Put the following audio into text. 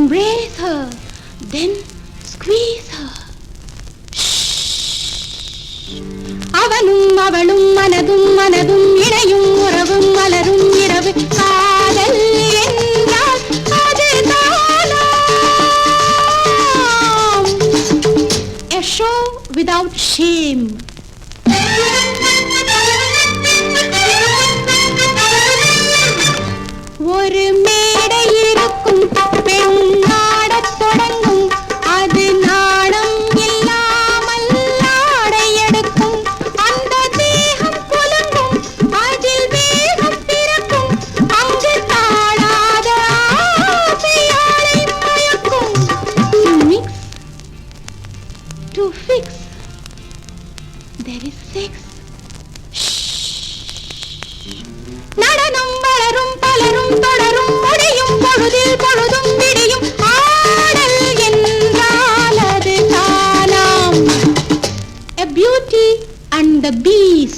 Embrace her, then squeeze her. அவனும் அவளும் மனதும் மனதும் இணையும் உறவும் மலரும் இரவு காதல் என்றால் அதுதானா? A show without shame. ஒரு மேடை இருக்கும் பெண் நாடத் தொடங்கும் அது நாணம் இல்லாமல் ஆடை எடுக்கும் அந்த தேகம் குலுங்கும் அதில் வேகம் பிறக்கும் அங்கு தாழாத ஆசையாளை மயக்கும். To mix, to fix, there is sex. நடனம் வளரும் பலரும் தொடரும் முடியும் பொழுதில் பொழுதும் விடியும் ஆடல் என்றால் அது தானாம். A beauty and the beast.